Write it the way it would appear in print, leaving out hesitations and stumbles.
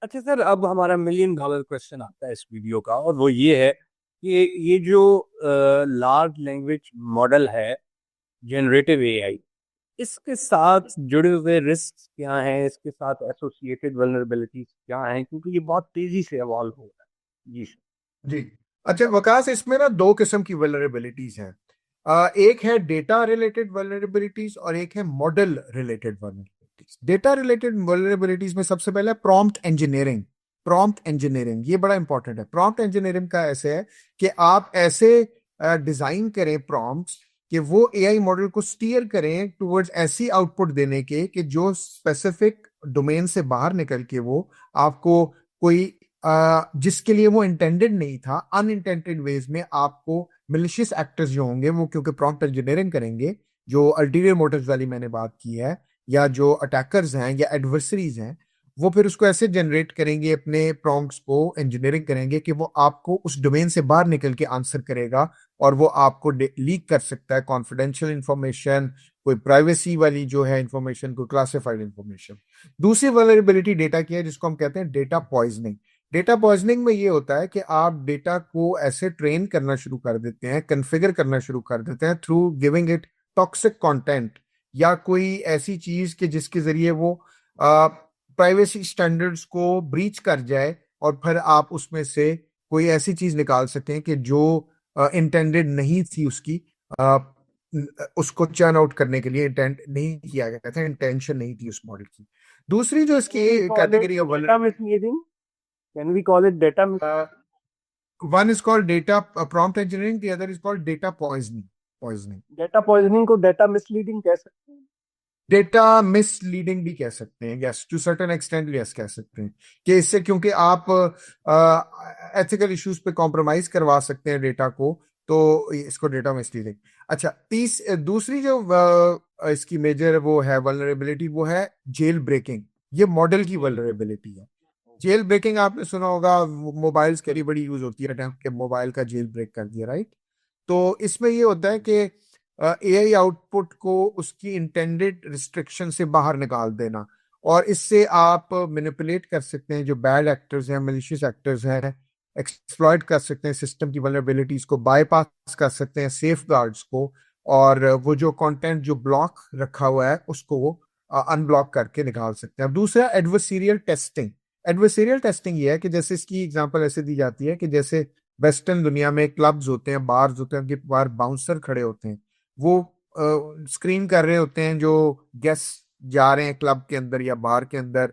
अच्छा सर, अब हमारा मिलियन डॉलर क्वेश्चन आता है इस वीडियो का, और वो ये है कि ये जो लार्ज लैंग्वेज मॉडल है, जनरेटिव एआई, इसके साथ जुड़े हुए रिस्क क्या हैं, इसके साथ एसोसिएटेड वल्नरेबिलिटीज क्या हैं, क्योंकि ये बहुत तेजी से इवॉल्व हो रहा है जी। जी। अच्छा वकास, इसमें ना दो किस्म की वल्नरेबिलिटीज हैं। एक है डेटा रिलेटेड वल्नरेबिलिटीज और एक है model related vulnerabilities. Data related vulnerabilities में सबसे पहले प्रॉम्प्ट इंजीनियरिंग। प्रॉम्प्ट इंजीनियरिंग ये बड़ा इंपॉर्टेंट है। प्रॉम्प्ट इंजीनियरिंग का ऐसे है कि आप ऐसे डिजाइन करें प्रॉम्प्ट्स कि वो एआई मॉडल को स्टीयर करें टुवर्ड्स ऐसी आउटपुट देने के कि जो स्पेसिफिक डोमेन से बाहर निकल के वो आपको कोई जिसके लिए वो इंटेंडेड नहीं था, अनइंटेंडेड वेज में आपको मिलिशियस एक्टर्स जो होंगे वो, क्योंकि प्रॉम्प्ट इंजीनियरिंग करेंगे, जो अल्टीरियर मोटिव्स वाली मैंने बात की है, या जो अटैकर्स हैं या एडवर्सरीज हैं, वो फिर उसको ऐसे जनरेट करेंगे, अपने प्रॉम्प्ट्स को इंजीनियरिंग करेंगे कि वो आपको उस डोमेन से बाहर निकल के आंसर करेगा, और वो आपको लीक कर सकता है कॉन्फिडेंशियल इंफॉर्मेशन, कोई प्राइवेसी वाली जो है इंफॉर्मेशन, कोई क्लासिफाइड इंफॉर्मेशन। दूसरी वल्नरेबिलिटी डेटा की है, जिसको हम कहते हैं डेटा पॉइजनिंग। डेटा पॉइजनिंग में ये होता है कि आप डेटा को ऐसे ट्रेन करना शुरू कर देते हैं, कन्फिगर करना शुरू कर देते हैं through giving it toxic content, या कोई ऐसी चीज के जिसके जरिए वो प्राइवेसी स्टैंडर्ड्स को ब्रीच कर जाए, और फिर आप उसमें से कोई ऐसी चीज निकाल सकें कि जो इंटेंडेड नहीं थी उसकी, आ, उसको चर्न आउट करने के लिए इंटेंट नहीं किया गया था, इंटेंशन नहीं थी उस मॉडल की। दूसरी जो कैन वी इसकी कॉल इट कैटेगरी है, data misleading? Can we call it data miss? one is called data prompt engineering, the other is called data poisoning. Data poisoning को डेटा मिसलीडिंग कह सकते हैं? डेटा मिसलीडिंग भी कह सकते हैं, yes, to certain extent, yes कह सकते हैं कि इससे, क्योंकि आप एथिकल इश्यूज पे कॉम्प्रोमाइज करवा सकते हैं डेटा को, तो इसको डेटा मिसलीडिंग। अच्छा, दूसरी जो इसकी मेजर वो है वल्नरेबिलिटी, वो है जेल ब्रेकिंग। ये मॉडल की वल्नरेबिलिटी है। जेल ब्रेकिंग आपने सुना होगा, मोबाइल्स के लिए बड़ी यूज होती है, अटैम्प्ट के मोबाइल का जेल ब्रेक कर दिया, राइट। तो इसमें ये होता है कि एआई आउटपुट को उसकी इंटेंडेड रिस्ट्रिक्शन से बाहर निकाल देना, और इससे आप मैनिपुलेट कर सकते हैं जो बैड एक्टर्स हैं, मलिशियस एक्टर्स हैं, एक्सप्लॉइट कर सकते हैं सिस्टम की वल्नरेबिलिटीज को, बाईपास कर सकते हैं सेफ गार्ड्स को, और वो जो कंटेंट जो ब्लॉक रखा हुआ है उसको वो अनब्लॉक करके निकाल सकते हैं। अब दूसरा एडवर्सीरियल टेस्टिंग। एडवर्सेरियल टेस्टिंग ये है कि जैसे इसकी एग्जांपल ऐसे दी जाती है कि जैसे वेस्टर्न दुनिया में क्लब्स होते हैं, बार्स होते हैं, उनके बाहर बाउंसर खड़े होते हैं, वो स्क्रीन कर रहे होते हैं जो गेस्ट जा रहे हैं क्लब के अंदर या बार के अंदर,